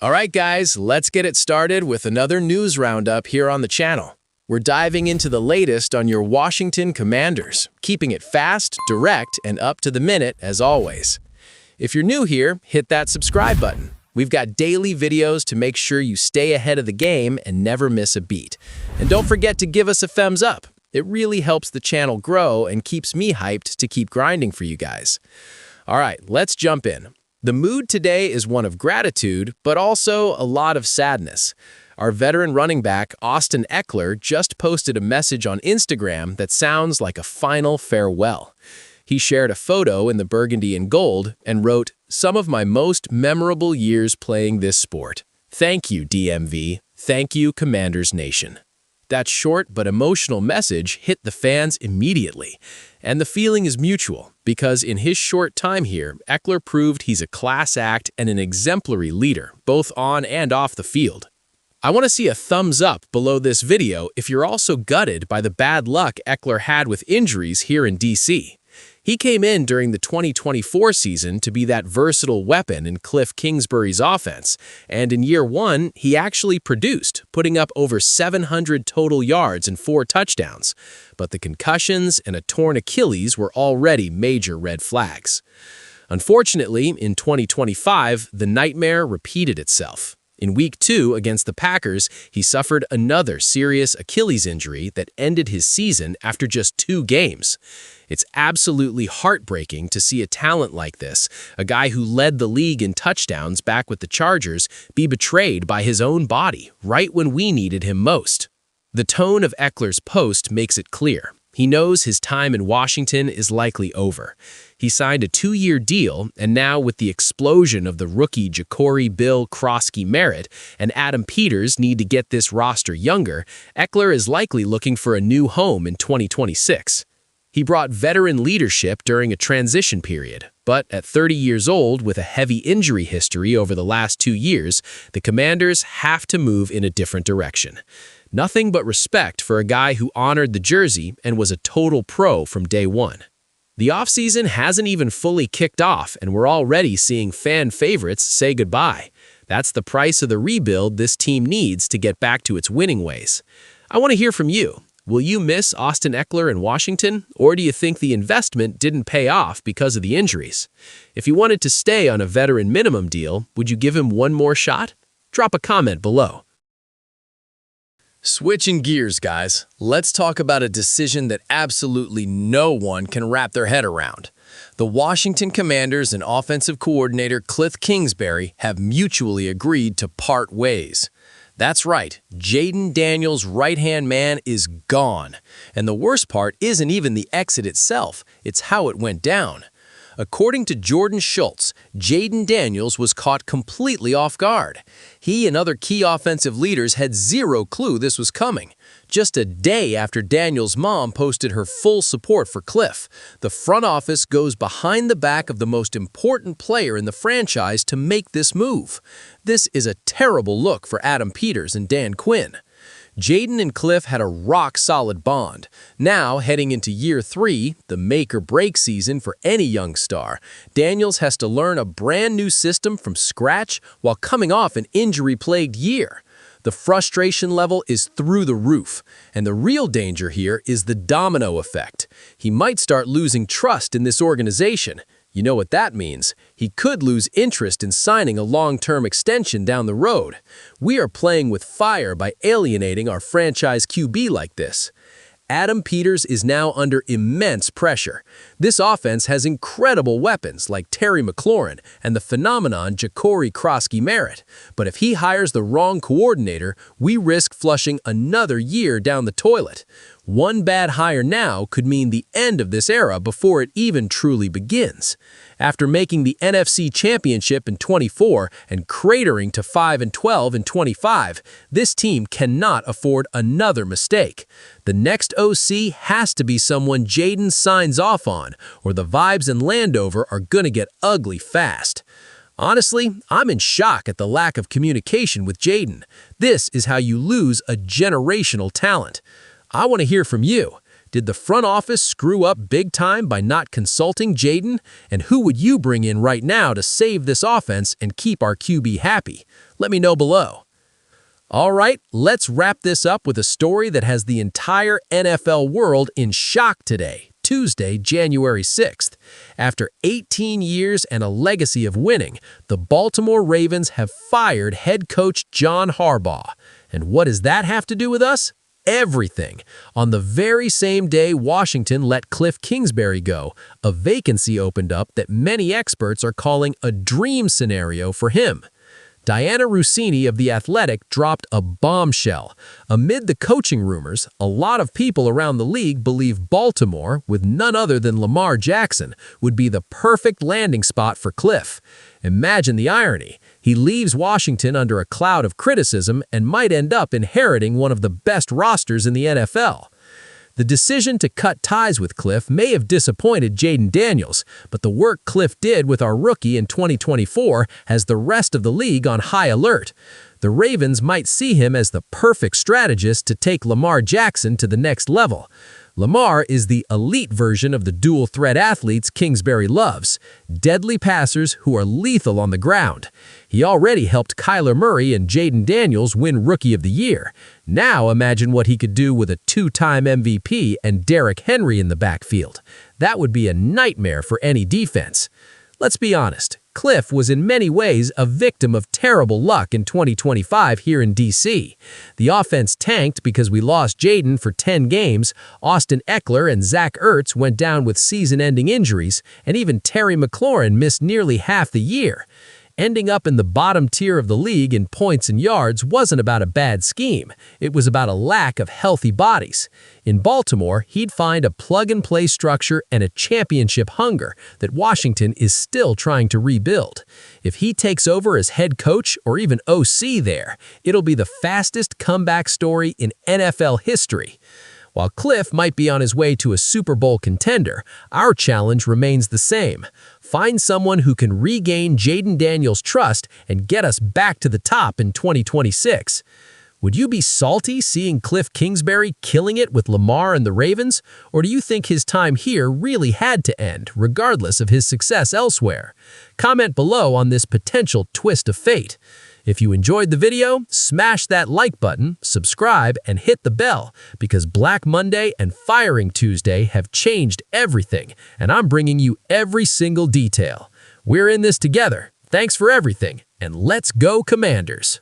All right, guys, let's get it started with another news roundup here on the channel. We're diving into the latest on your Washington Commanders, keeping it fast, direct, and up to the minute as always. If you're new here, hit that subscribe button. We've got daily videos to make sure you stay ahead of the game and never miss a beat. And don't forget to give us a thumbs up. It really helps the channel grow and keeps me hyped to keep grinding for you guys. All right, let's jump in. The mood today is one of gratitude, but also a lot of sadness. Our veteran running back, Austin Ekeler, just posted a message on Instagram that sounds like a final farewell. He shared a photo in the burgundy and gold and wrote, "Some of my most memorable years playing this sport. Thank you, DMV. Thank you, Commanders Nation." That short but emotional message hit the fans immediately. And the feeling is mutual, because in his short time here, Ekeler proved he's a class act and an exemplary leader, both on and off the field. I want to see a thumbs up below this video if you're also gutted by the bad luck Ekeler had with injuries here in DC. He came in during the 2024 season to be that versatile weapon in Kliff Kingsbury's offense, and in year one, he actually produced, putting up over 700 total yards and 4 touchdowns. But the concussions and a torn Achilles were already major red flags. Unfortunately, in 2025, the nightmare repeated itself. In Week 2 against the Packers, he suffered another serious Achilles injury that ended his season after just 2 games. It's absolutely heartbreaking to see a talent like this, a guy who led the league in touchdowns back with the Chargers, be betrayed by his own body right when we needed him most. The tone of Ekeler's post makes it clear. He knows his time in Washington is likely over. He signed a 2-year deal, and now with the explosion of the rookie Ja'Cory Bill Krosky Merritt and Adam Peters need to get this roster younger, Ekeler is likely looking for a new home in 2026. He brought veteran leadership during a transition period, but at 30 years old with a heavy injury history over the last 2 years, the Commanders have to move in a different direction. Nothing but respect for a guy who honored the jersey and was a total pro from day one. The offseason hasn't even fully kicked off, and we're already seeing fan favorites say goodbye. That's the price of the rebuild this team needs to get back to its winning ways. I want to hear from you. Will you miss Austin Ekeler in Washington, or do you think the investment didn't pay off because of the injuries? If you wanted to stay on a veteran minimum deal, would you give him one more shot? Drop a comment below. Switching gears, guys, let's talk about a decision that absolutely no one can wrap their head around. The Washington Commanders and offensive coordinator Kliff Kingsbury have mutually agreed to part ways. That's right, Jayden Daniels' right-hand man is gone. And the worst part isn't even the exit itself, it's how it went down. According to Jordan Schultz, Jayden Daniels was caught completely off guard. He and other key offensive leaders had zero clue this was coming. Just a day after Daniels' mom posted her full support for Kliff, the front office goes behind the back of the most important player in the franchise to make this move. This is a terrible look for Adam Peters and Dan Quinn. Jayden and Kliff had a rock-solid bond. Now, heading into year 3, the make-or-break season for any young star, Daniels has to learn a brand-new system from scratch while coming off an injury-plagued year. The frustration level is through the roof, and the real danger here is the domino effect. He might start losing trust in this organization. You know what that means. He could lose interest in signing a long-term extension down the road. We are playing with fire by alienating our franchise QB like this. Adam Peters is now under immense pressure. This offense has incredible weapons like Terry McLaurin and the phenomenon Ja'Cory Krosky Merritt. But if he hires the wrong coordinator, we risk flushing another year down the toilet. One bad hire now could mean the end of this era before it even truly begins. After making the NFC Championship in 24 and cratering to 5-12 in 25, this team cannot afford another mistake. The next OC has to be someone Jayden signs off on, or the vibes in Landover are gonna get ugly fast. Honestly, I'm in shock at the lack of communication with Jayden. This is how you lose a generational talent. I want to hear from you. Did the front office screw up big time by not consulting Jayden? And who would you bring in right now to save this offense and keep our QB happy? Let me know below. All right, let's wrap this up with a story that has the entire NFL world in shock today, Tuesday, January 6th. After 18 years and a legacy of winning, the Baltimore Ravens have fired head coach John Harbaugh. And what does that have to do with us? Everything. On the very same day Washington let Kliff go, a vacancy opened up that many experts are calling a dream scenario for him. Diana Rossini of The Athletic dropped a bombshell. Amid the coaching rumors, a lot of people around the league believe Baltimore, with none other than Lamar Jackson, would be the perfect landing spot for Kliff. Imagine the irony. He leaves Washington under a cloud of criticism and might end up inheriting one of the best rosters in the NFL. The decision to cut ties with Kliff may have disappointed Jayden Daniels, but the work Kliff did with our rookie in 2024 has the rest of the league on high alert. The Ravens might see him as the perfect strategist to take Lamar Jackson to the next level. Lamar is the elite version of the dual-threat athletes Kingsbury loves, deadly passers who are lethal on the ground. He already helped Kyler Murray and Jayden Daniels win Rookie of the Year. Now imagine what he could do with a two-time MVP and Derrick Henry in the backfield. That would be a nightmare for any defense. Let's be honest, Kliff was in many ways a victim of terrible luck in 2025 here in D.C. The offense tanked because we lost Jayden for 10 games, Austin Eckler and Zach Ertz went down with season-ending injuries, and even Terry McLaurin missed nearly half the year. Ending up in the bottom tier of the league in points and yards wasn't about a bad scheme. It was about a lack of healthy bodies. In Baltimore, he'd find a plug-and-play structure and a championship hunger that Washington is still trying to rebuild. If he takes over as head coach or even OC there, it'll be the fastest comeback story in NFL history. While Kliff might be on his way to a Super Bowl contender, our challenge remains the same. Find someone who can regain Jayden Daniels' trust and get us back to the top in 2026. Would you be salty seeing Kliff killing it with Lamar and the Ravens, or do you think his time here really had to end, regardless of his success elsewhere? Comment below on this potential twist of fate. If you enjoyed the video, smash that like button, subscribe, and hit the bell, because Black Monday and Firing Tuesday have changed everything, and I'm bringing you every single detail. We're in this together. Thanks for everything, and let's go Commanders!